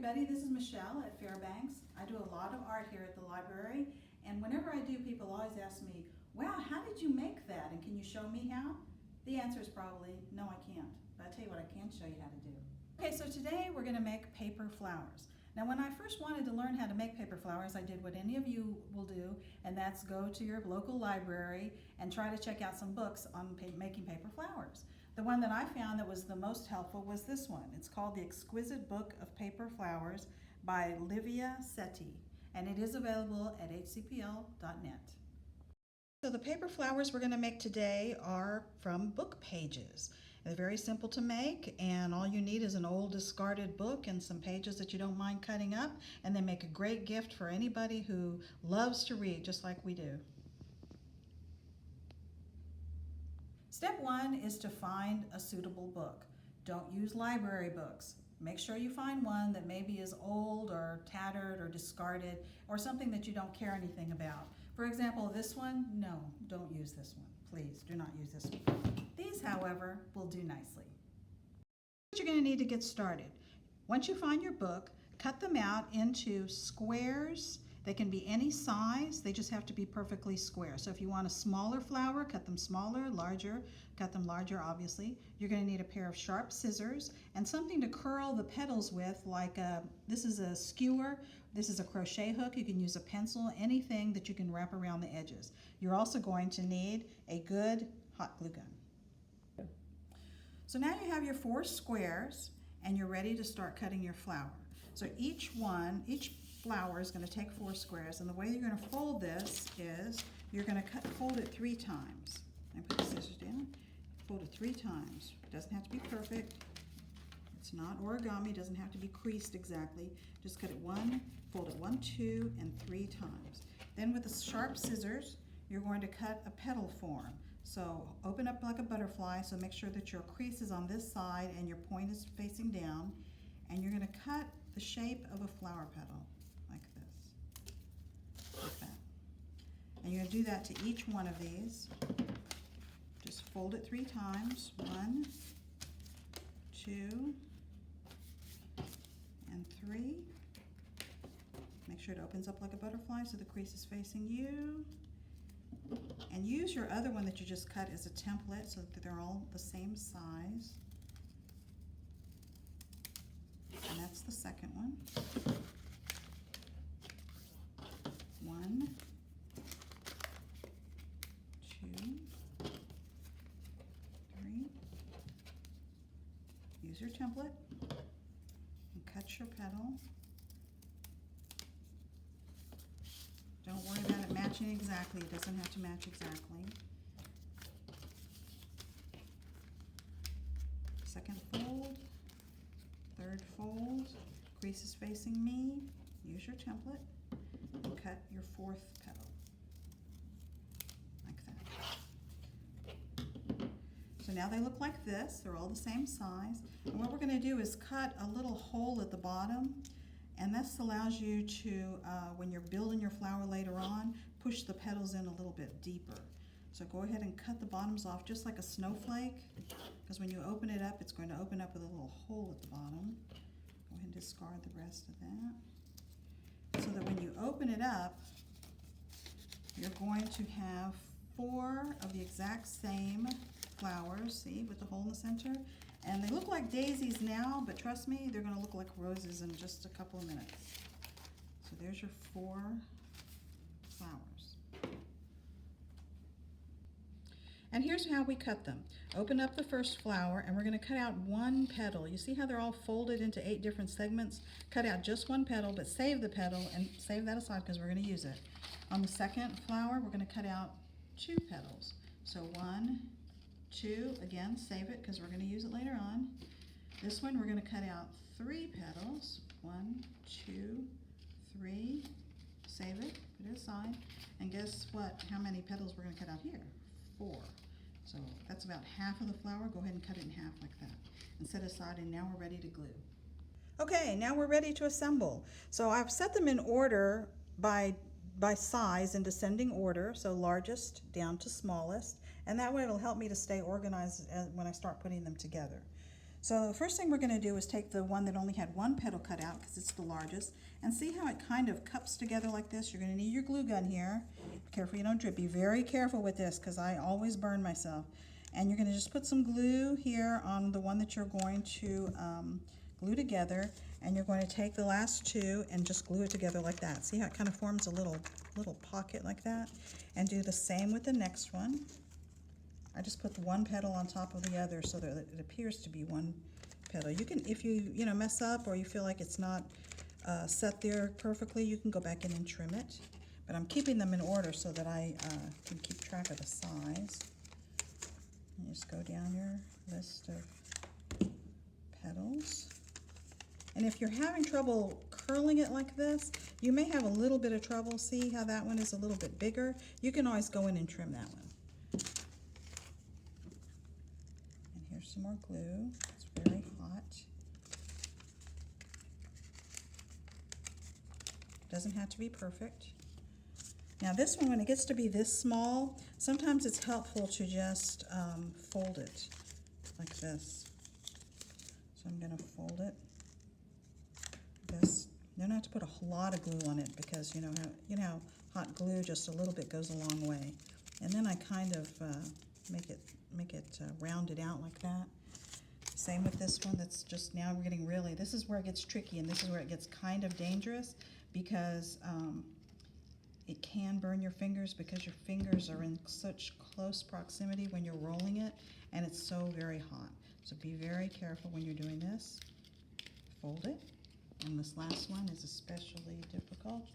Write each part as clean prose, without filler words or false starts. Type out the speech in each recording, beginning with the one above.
everybody, this is Michele at Fairbanks. I do a lot of art here at the library, and whenever I do, people always ask me, wow, how did you make that, and can you show me how? The answer is probably, no, I can't, but I'll tell you what I can show you how to do. Okay, so today we're going to make paper flowers. Now when I first wanted to learn how to make paper flowers, I did what any of you will do, and that's go to your local library and try to check out some books on making paper flowers. The one that I found that was the most helpful was this one. It's called The Exquisite Book of Paper Flowers by Livia Setti, and it is available at hcpl.net. So the paper flowers we're going to make today are from book pages. They're very simple to make, and all you need is an old discarded book and some pages that you don't mind cutting up, and they make a great gift for anybody who loves to read just like we do. Step one is to find a suitable book. Don't use library books. Make sure you find one that maybe is old or tattered or discarded or something that you don't care anything about. For example, this one, no, don't use this one. Please do not use this one. These, however, will do nicely. What you're going to need to get started. Once you find your book, cut them out into squares. They can be any size, they just have to be perfectly square. So if you want a smaller flower, cut them smaller, larger, cut them larger obviously. You're going to need a pair of sharp scissors and something to curl the petals with, like this is a skewer, this is a crochet hook, you can use a pencil, anything that you can wrap around the edges. You're also going to need a good hot glue gun. So now you have your 4 squares and you're ready to start cutting your flower. So each flower is going to take 4 squares, and the way you're going to fold this is you're going to fold it 3 times. I put the scissors down, fold it 3 times. It doesn't have to be perfect. It's not origami, it doesn't have to be creased exactly. Just cut it fold it 1, 2, and 3 times. Then with the sharp scissors, you're going to cut a petal form. So open up like a butterfly, so make sure that your crease is on this side and your point is facing down, and you're going to cut the shape of a flower petal. Like this, like that. And you're going to do that to each one of these. Just fold it 3 times. 1, 2, and 3. Make sure it opens up like a butterfly so the crease is facing you. And use your other one that you just cut as a template so that they're all the same size. And that's the second one. 1, 2, 3. Use your template and cut your petal. Don't worry about it matching exactly. It doesn't have to match exactly. Second fold, 3rd fold, crease is facing me. Use your template and cut your 4th petal, like that. So now they look like this. They're all the same size. And what we're going to do is cut a little hole at the bottom, and this allows you to, when you're building your flower later on, push the petals in a little bit deeper. So go ahead and cut the bottoms off just like a snowflake, because when you open it up, it's going to open up with a little hole at the bottom. Go ahead and discard the rest of that. So that when you open it up, you're going to have 4 of the exact same flowers, see, with the hole in the center. And they look like daisies now, but trust me, they're going to look like roses in just a couple of minutes. So there's your 4 flowers. And here's how we cut them. Open up the first flower, and we're going to cut out 1 petal. You see how they're all folded into 8 different segments? Cut out just 1 petal, but save the petal and save that aside because we're going to use it. On the second flower, we're going to cut out 2 petals. So 1, 2, again, save it because we're going to use it later on. This one, we're going to cut out 3 petals. 1, 2, 3, save it, put it aside. And guess what? How many petals we're going to cut out here? 4. So that's about half of the flower. Go ahead and cut it in half like that and set aside, and now we're ready to glue. Okay, now we're ready to assemble. So I've set them in order by size in descending order, so largest down to smallest, and that way it'll help me to stay organized when I start putting them together. So the first thing we're going to do is take the one that only had one petal cut out because it's the largest, and see how it kind of cups together like this. You're going to need your glue gun here. Be careful you don't drip. Be very careful with this because I always burn myself. And you're going to just put some glue here on the one that you're going to glue together, and you're going to take the last two and just glue it together like that. See how it kind of forms a little pocket like that? And do the same with the next one. I just put the one petal on top of the other so that it appears to be one petal. You can, if you mess up or you feel like it's not set there perfectly, you can go back in and trim it. But I'm keeping them in order so that I can keep track of the size. And just go down your list of petals. And if you're having trouble curling it like this, you may have a little bit of trouble. See how that one is a little bit bigger? You can always go in and trim that one. Some more glue. It's very hot. Doesn't have to be perfect. Now this one, when it gets to be this small, sometimes it's helpful to just fold it like this. So I'm going to fold it. This. You don't have to put a lot of glue on it because you know how hot glue, just a little bit goes a long way. And then I kind of make it rounded out like that. Same with this one. That's just now we're getting really, this is where it gets tricky, and this is where it gets kind of dangerous because it can burn your fingers because your fingers are in such close proximity when you're rolling it, and it's so very hot. So be very careful when you're doing this. Fold it. And this last one is especially difficult.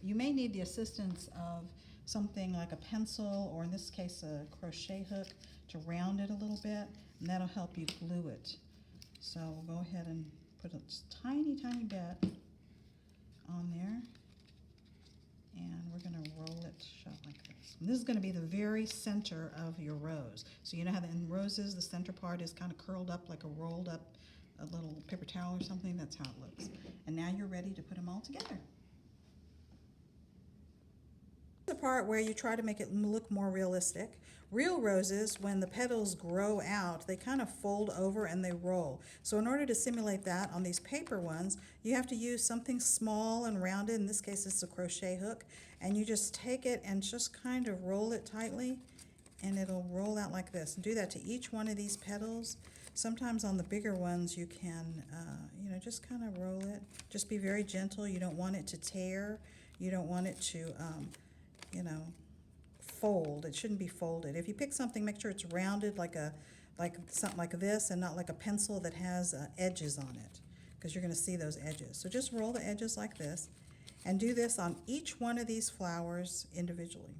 You may need the assistance of something like a pencil, or in this case a crochet hook, to round it a little bit, and that'll help you glue it. So we'll go ahead and put a tiny bit on there, and we're going to roll it shut like this. And this is going to be the very center of your rose. So you know how in roses the center part is kind of curled up like a rolled up a little paper towel or something? That's how it looks. And now you're ready to put them all together. The part where you try to make it look more realistic. Real roses, when the petals grow out, they kind of fold over and they roll. So in order to simulate that on these paper ones, you have to use something small and rounded. In this case, it's a crochet hook. And you just take it and just kind of roll it tightly, and it'll roll out like this. And do that to each one of these petals. Sometimes on the bigger ones you can, just kind of roll it. Just be very gentle. You don't want it to tear. You don't want it to, fold. It shouldn't be folded. If you pick something, make sure it's rounded like something like this, and not like a pencil that has edges on it, because you're going to see those edges. So just roll the edges like this, and do this on each one of these flowers individually.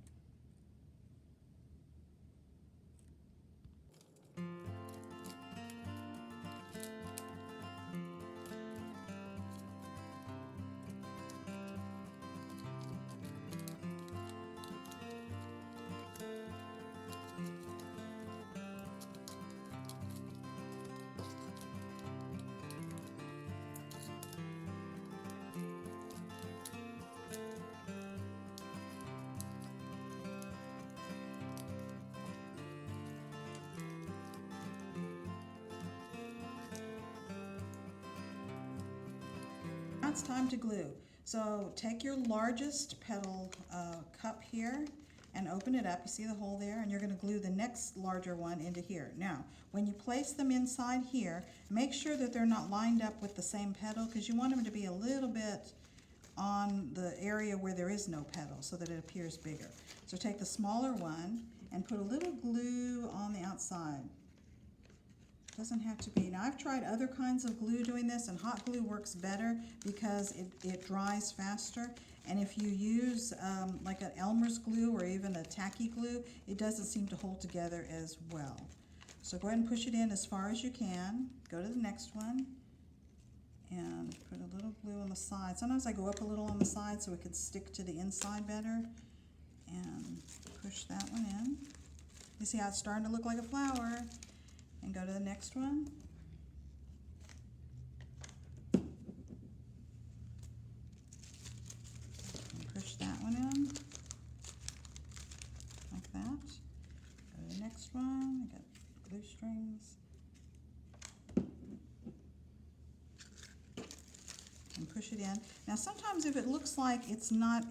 Now it's time to glue. So take your largest petal cup here and open it up. You see the hole there? And you're going to glue the next larger one into here. Now, when you place them inside here, make sure that they're not lined up with the same petal, because you want them to be a little bit on the area where there is no petal so that it appears bigger. So take the smaller one and put a little glue on the outside. Doesn't have to be. Now I've tried other kinds of glue doing this, and hot glue works better because it dries faster. And if you use like an Elmer's glue or even a tacky glue, it doesn't seem to hold together as well. So go ahead and push it in as far as you can. Go to the next one and put a little glue on the side. Sometimes I go up a little on the side so it can stick to the inside better, and push that one in. You see how it's starting to look like a flower? And go to the next one. And push that one in, like that. Go to the next one. I got glue strings. push it in. Now sometimes if it looks like it's not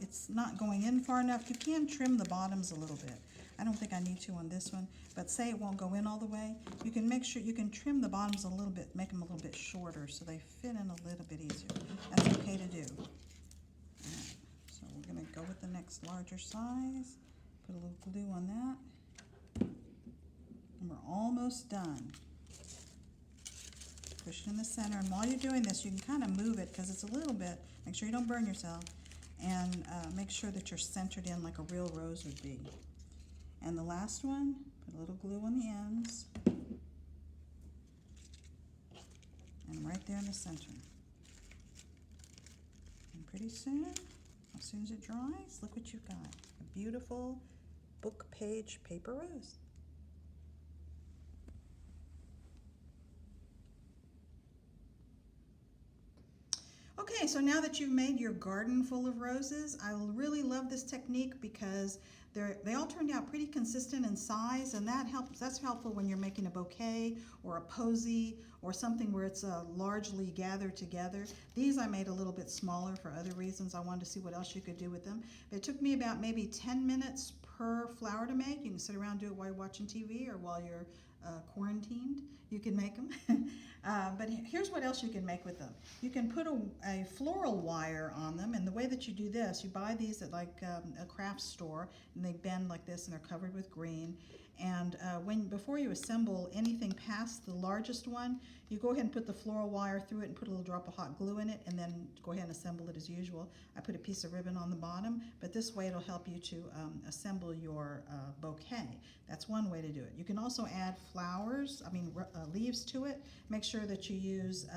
going in far enough, you can trim the bottoms a little bit. I don't think I need to on this one, but say it won't go in all the way, you can make sure you can trim the bottoms a little bit, make them a little bit shorter so they fit in a little bit easier. That's okay to do. Alright, so we're going to go with the next larger size, put a little glue on that, and we're almost done. Push it in the center, and while you're doing this, you can kind of move it because it's a little bit, make sure you don't burn yourself, and make sure that you're centered in like a real rose would be. And the last one, put a little glue on the ends, and right there in the center. And pretty soon, as soon as it dries, look what you've got, a beautiful book page paper rose. Okay, so now that you've made your garden full of roses, I really love this technique because they all turned out pretty consistent in size, and that's helpful when you're making a bouquet or a posy or something where it's largely gathered together. These I made a little bit smaller for other reasons. I wanted to see what else you could do with them. But it took me about maybe 10 minutes per flower to make. You can sit around and do it while you're watching TV or while you're quarantined. You can make them. But here's what else you can make with them. You can put a floral wire on them, and the way that you do this, you buy these at like a craft store, and they bend like this and they're covered with green. And before you assemble anything past the largest one, you go ahead and put the floral wire through it and put a little drop of hot glue in it, and then go ahead and assemble it as usual. I put a piece of ribbon on the bottom, but this way it'll help you to assemble your bouquet. That's one way to do it. You can also add leaves to it. Make sure that you use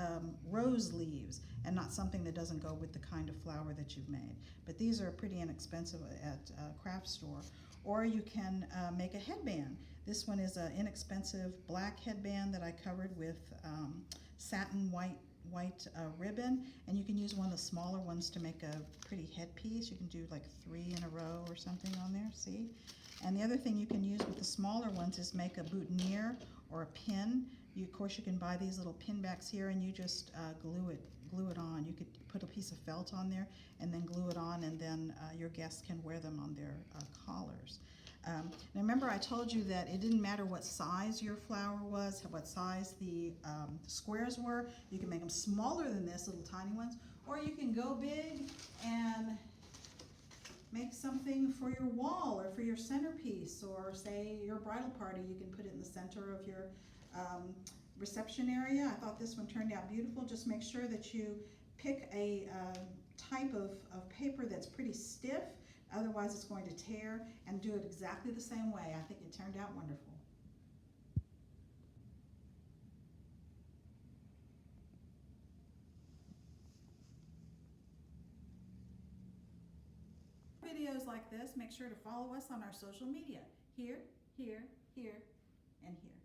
rose leaves and not something that doesn't go with the kind of flower that you've made. But these are pretty inexpensive at a craft store. Or you can make a headband. This one is an inexpensive black headband that I covered with satin white ribbon, and you can use one of the smaller ones to make a pretty headpiece. You can do like 3 in a row or something on there, see? And the other thing you can use with the smaller ones is make a boutonniere or a pin. Of course, you can buy these little pin backs here, and you just glue it on. You could put a piece of felt on there and then glue it on, and then your guests can wear them on their collars. Now remember, I told you that it didn't matter what size your flower was, what size the squares were. You can make them smaller than this, little tiny ones, or you can go big and make something for your wall or for your centerpiece, or say your bridal party. You can put it in the center of your reception area. I thought this one turned out beautiful. Just make sure that you pick a type of paper that's pretty stiff, otherwise it's going to tear, and do it exactly the same way. I think it turned out wonderful. Videos like this, make sure to follow us on our social media, here, and here.